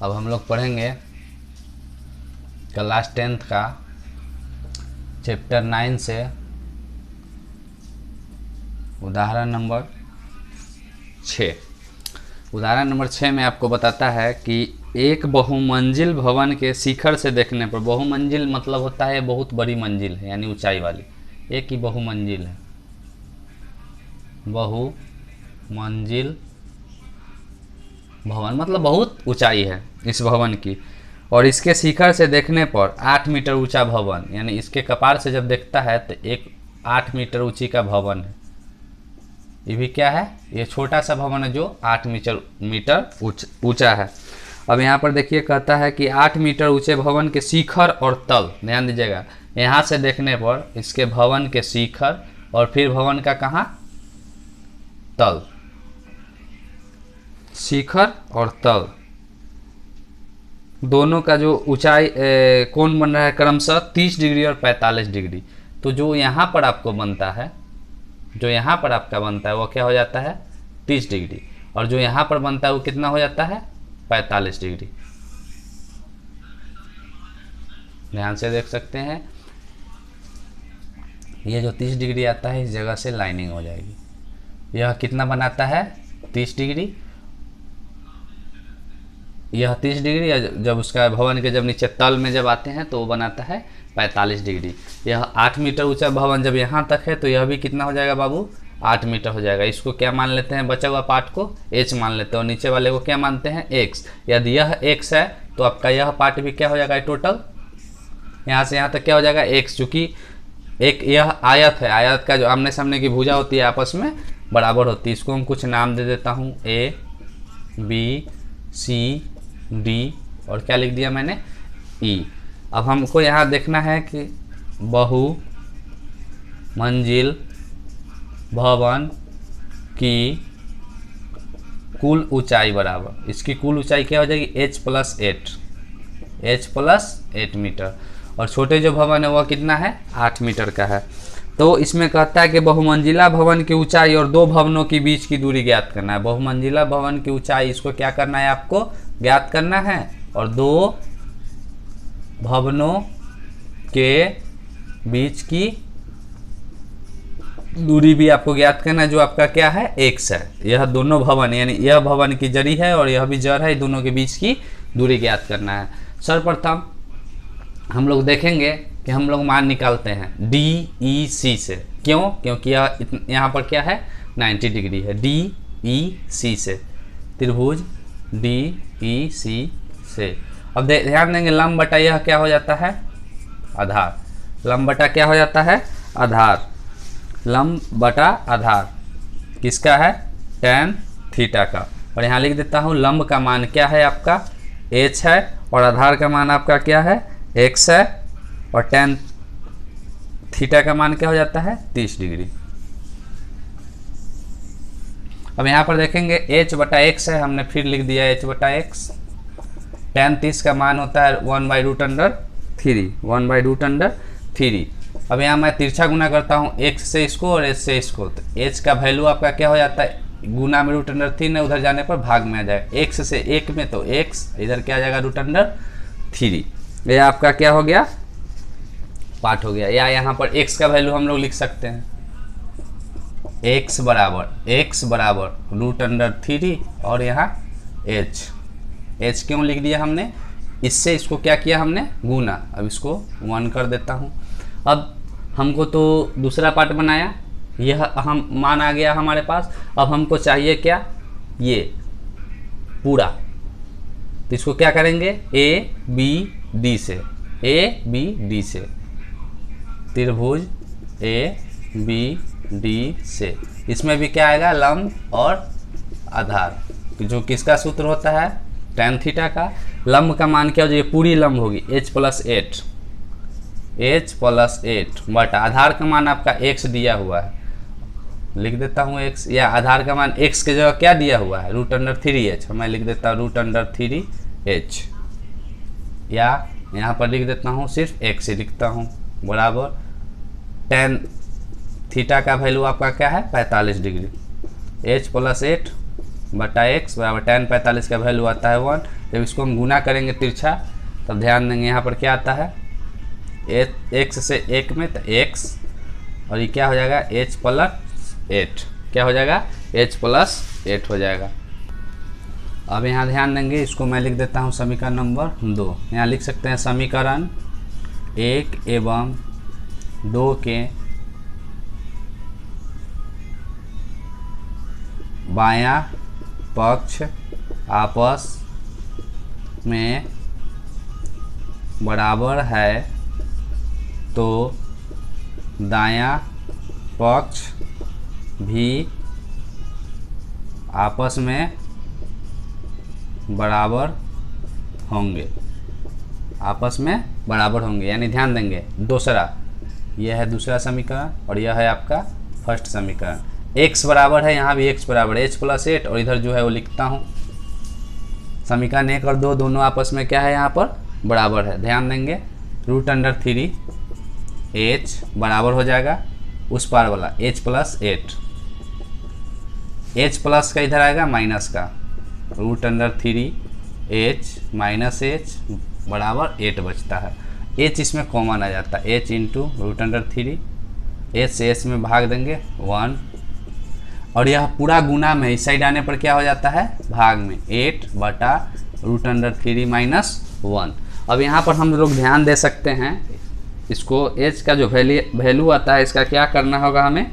अब हम लोग पढ़ेंगे क्लास 10th का चैप्टर 9 से उदाहरण नंबर 6। उदाहरण नंबर 6 में आपको बताता है कि एक बहुमंजिल भवन के शिखर से देखने पर, बहुमंजिल मतलब होता है बहुत बड़ी मंजिल है यानी ऊंचाई वाली, एक ही बहुमंजिल है, बहुमंजिल भवन मतलब बहुत ऊंचाई है इस भवन की, और इसके शिखर से देखने पर 8 मीटर ऊंचा भवन, यानी इसके कपार से जब देखता है तो एक 8 मीटर ऊंची का भवन है। ये भी क्या है, ये छोटा सा भवन है जो 8 मीटर ऊंचा है। अब यहाँ पर देखिए कहता है कि 8 मीटर ऊंचे भवन के शिखर और तल, ध्यान दीजिएगा, यहाँ से देखने पर इसके भवन के शिखर और फिर भवन का कहाँ, तल, शिखर और तल दोनों का जो ऊंचाई कोण बन रहा है क्रमशः 30 डिग्री और 45 डिग्री। तो जो यहाँ पर आपको बनता है, जो यहाँ पर आपका बनता है वो क्या हो जाता है 30 डिग्री, और जो यहाँ पर बनता है वो कितना हो जाता है 45 डिग्री। ध्यान से देख सकते हैं, ये जो 30 डिग्री आता है इस जगह से लाइनिंग हो जाएगी। यह कितना बनाता है 30 डिग्री, यह 30 डिग्री, जब उसका भवन के जब नीचे तल में जब आते हैं तो वो बनाता है 45 डिग्री। यह 8 मीटर ऊंचा भवन जब यहाँ तक है तो यह भी कितना हो जाएगा बाबू 8 मीटर हो जाएगा। इसको क्या मान लेते हैं, बचा हुआ पार्ट को h मान लेते हैं, और नीचे वाले को क्या मानते हैं x। यदि यह x है तो आपका यह पार्ट भी क्या हो जाएगा टोटल, यहाँ से यहाँ तक क्या हो जाएगा x, चूँकि एक यह आयत है, आयत का जो आमने सामने की भुजा होती है आपस में बराबर होती है। इसको हम कुछ नाम दे देता हूँ a b c d और क्या लिख दिया मैंने e। अब हमको यहाँ देखना है कि बहुमंजिल भवन की कुल ऊंचाई बराबर, इसकी कुल ऊंचाई क्या हो जाएगी h प्लस 8 मीटर, और छोटे जो भवन है वह कितना है 8 मीटर का है। तो इसमें कहता है कि बहुमंजिला भवन की ऊंचाई और दो भवनों के बीच की दूरी ज्ञात करना है। बहुमंजिला भवन की ऊंचाई इसको क्या करना है आपको ज्ञात करना है, और दो भवनों के बीच की दूरी भी आपको ज्ञात करना है, जो आपका क्या है x है। यह दोनों भवन यानी यह भवन की जड़ी है और यह भी जड़ है, दोनों के बीच की दूरी ज्ञात करना है। सर्वप्रथम हम लोग देखेंगे कि हम लोग मान निकालते हैं DEC से, क्यों, क्योंकि यह यहाँ पर क्या है 90 डिग्री है। DEC से त्रिभुज DEC से, अब ध्यान देंगे लंब बटा यह क्या हो जाता है आधार, लंब बटा क्या हो जाता है आधार, लंब बटा आधार किसका है tan थीटा का, और यहाँ लिख देता हूँ लंब का मान क्या है आपका h है और आधार का मान आपका क्या है x है, और tan थीटा का मान क्या हो जाता है 30 डिग्री। अब यहाँ पर देखेंगे h बटा x है, हमने फिर लिख दिया h बटा x, tan 30 का मान होता है 1/√3। अब यहाँ मैं तिरछा गुना करता हूँ x से इसको और h से इसको, तो h का वैल्यू आपका क्या हो जाता है गुना में √3 है, उधर जाने पर भाग में आ जाएगा, x से 1 में तो x, इधर क्या आ जाएगा √3। ये आपका क्या हो गया पार्ट हो गया। या यहाँ पर x का वैल्यू हम लोग लिख सकते हैं x बराबर √3 और यहाँ h क्यों लिख दिया हमने, इससे इसको क्या किया हमने गुना। अब इसको 1 कर देता हूँ। अब हमको तो दूसरा पार्ट बनाया, यह हम मान आ गया हमारे पास। अब हमको चाहिए क्या ये पूरा, तो इसको क्या करेंगे ABD से त्रिभुज ABD से, इसमें भी क्या आएगा लंब और आधार, जो किसका सूत्र होता है tan थीटा का। लंब का मान क्या हो जाएगी पूरी लंब होगी h प्लस 8 बट आधार का मान आपका x दिया हुआ है, लिख देता हूँ x, या आधार का मान x के जगह क्या दिया हुआ है √3h, मैं लिख देता हूँ √3h, या यहाँ पर लिख देता हूँ सिर्फ x ही लिखता हूँ बराबर tan थीटा का वैल्यू आपका क्या है 45 डिग्री, h प्लस 8 बटा x बराबर tan 45 का वैल्यू आता है 1, जब इसको हम गुना करेंगे तिरछा तब ध्यान देंगे यहाँ पर क्या आता है, x से 1 में तो x, और ये क्या हो जाएगा h प्लस 8, क्या हो जाएगा h प्लस 8 हो जाएगा। अब यहाँ ध्यान देंगे, इसको मैं लिख देता हूँ समीकरण नंबर 2। यहाँ लिख सकते हैं समीकरण 1 एवं 2 के बायां पक्ष आपस में बराबर है तो दायां पक्ष भी आपस में बराबर होंगे, आपस में बराबर होंगे। यानी ध्यान देंगे दूसरा, यह है दूसरा समीकरण और यह है आपका फर्स्ट समीकरण। x बराबर है, यहाँ भी x बराबर h प्लस 8, और इधर जो है वो लिखता हूँ समीकरण 1 और 2 दोनों आपस में क्या है यहाँ पर बराबर है। ध्यान देंगे √3 h बराबर हो जाएगा उस पार वाला h प्लस 8, h प्लस का इधर आएगा माइनस का, √3 h माइनस h बराबर 8 बचता है। h इसमें कॉमन आ जाता है, h इंटू √3, h से h में भाग देंगे 1, और यह पूरा गुना में इस साइड आने पर क्या हो जाता है भाग में 8 बटा √3 माइनस 1। अब यहाँ पर हम लोग ध्यान दे सकते हैं, इसको h का जो वैल्यू आता है इसका क्या करना होगा, हमें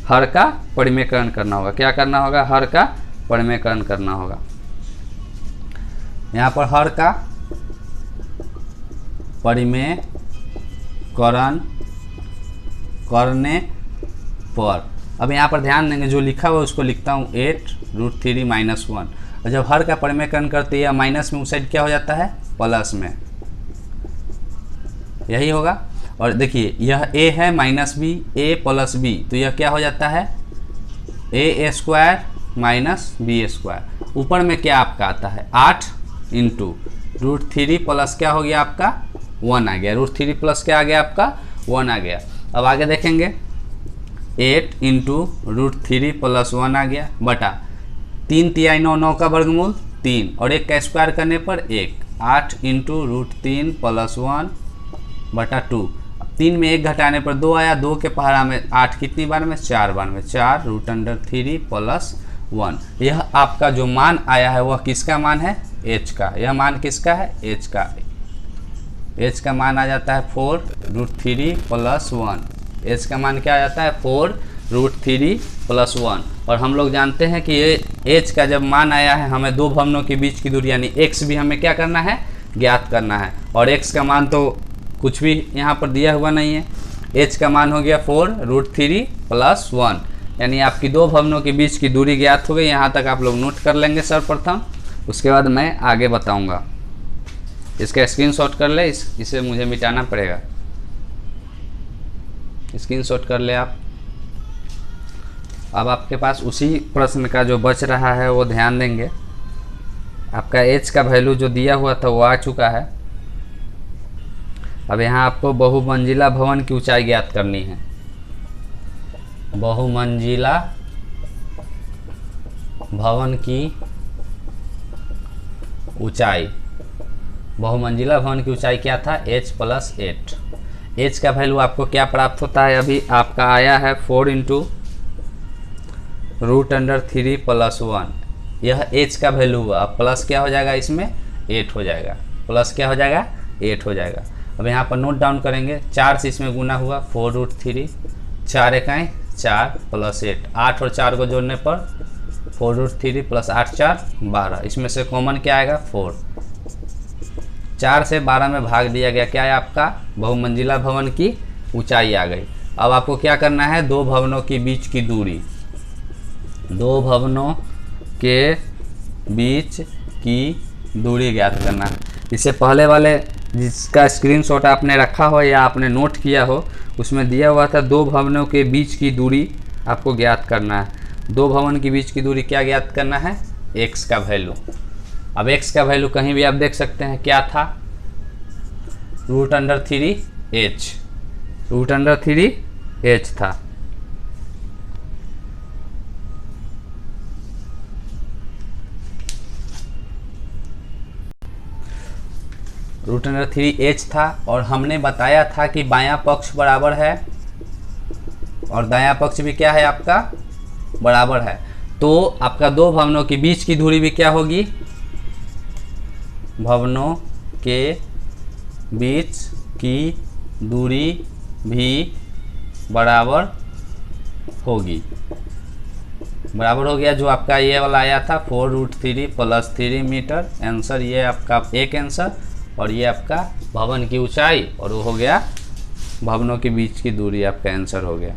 हर का परिमेयकरण करना होगा। क्या करना होगा, हर का परिमेयकरण करना होगा। यहाँ पर हर का परिमेयकरण करने पर, अब यहाँ पर ध्यान देंगे जो लिखा हुआ है उसको लिखता हूँ 8√3 माइनस 1, और जब हर का परिमेयकरण करते हैं माइनस में उस साइड क्या हो जाता है प्लस में, यही होगा। और देखिए यह a है minus b, a plus b, तो यह क्या हो जाता है a square minus b square. ऊपर में क्या आपका आता है 8 इंटू √3 प्लस क्या हो गया आपका 1 आ गया, √3 प्लस क्या आ गया आपका 1 आ गया। अब आगे देखेंगे 8 इंटू √3 प्लस 1 आ गया बटा 3 तिहाई 9, 9 का वर्गमूल 3, और 1 का स्क्वायर करने पर 1, 8 इंटू √3 प्लस 1 बटा 2। 3 में 1 घटाने पर 2 आया, 2 के पहाड़ा में 8 कितनी बार में 4 बार में, 4 √3 प्लस 1। यह आपका जो मान आया है वह किसका मान है h का, यह मान किसका है h का, h का मान आ जाता है 4√3 प्लस 1, h का मान क्या आ जाता है 4√3 प्लस 1। और हम लोग जानते हैं कि ये h का जब मान आया है हमें दो भवनों के बीच की दूरी यानी x भी हमें क्या करना है ज्ञात करना है, और x का मान तो कुछ भी यहाँ पर दिया हुआ नहीं है, h का मान हो गया 4√3 प्लस 1, यानी आपकी दो भवनों के बीच की दूरी ज्ञात हो गई। यहाँ तक आप लोग नोट कर लेंगे सर्वप्रथम, उसके बाद मैं आगे बताऊँगा। इसका स्क्रीनशॉट कर ले, इसे मुझे मिटाना पड़ेगा, स्क्रीनशॉट कर ले आप। अब आपके पास उसी प्रश्न का जो बच रहा है वो ध्यान देंगे, आपका h का वैल्यू जो दिया हुआ था वो आ चुका है। अब यहाँ आपको बहुमंजिला भवन की ऊंचाई ज्ञात करनी है। बहुमंजिला भवन की ऊंचाई, बहुमंजिला भवन की ऊंचाई क्या था h प्लस 8। h का वैल्यू आपको क्या प्राप्त होता है, अभी आपका आया है 4 इंटू √3 प्लस 1, यह h का वैल्यू हुआ। अब प्लस क्या हो जाएगा इसमें 8 हो जाएगा, प्लस क्या हो जाएगा 8 हो जाएगा। अब यहाँ पर नोट डाउन करेंगे, 4 से इसमें गुना हुआ 4√3, 4 1 4 प्लस 8, 8 और 4 को जोड़ने पर 4√3 प्लस 8 4 12, इसमें से कॉमन क्या आएगा 4, 4 से 12 में भाग दिया गया, क्या है आपका बहुमंजिला भवन की ऊंचाई आ गई। अब आपको क्या करना है, दो भवनों के बीच की दूरी, दो भवनों के बीच की दूरी ज्ञात करना है। इससे पहले वाले जिसका स्क्रीनशॉट आपने रखा हो या आपने नोट किया हो उसमें दिया हुआ था दो भवनों के बीच की दूरी आपको ज्ञात करना है। दो भवन के बीच की दूरी क्या ज्ञात करना है, x का वैल्यू। अब x का वैल्यू कहीं भी आप देख सकते हैं क्या था, √3h, √3h था। √3h था, और हमने बताया था कि बायां पक्ष बराबर है और दायां पक्ष भी क्या है आपका, बराबर है। तो आपका दो भवनों के बीच की दूरी भी क्या होगी, भवनों के बीच की दूरी भी बराबर होगी। बराबर हो गया, जो आपका ये वाला आया था 4√3 + 3 मीटर आंसर, ये आपका एक आंसर, और ये आपका भवन की ऊंचाई, और वो हो गया भवनों के बीच की दूरी, आपका आंसर हो गया।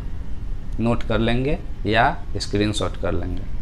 नोट कर लेंगे या स्क्रीनशॉट कर लेंगे।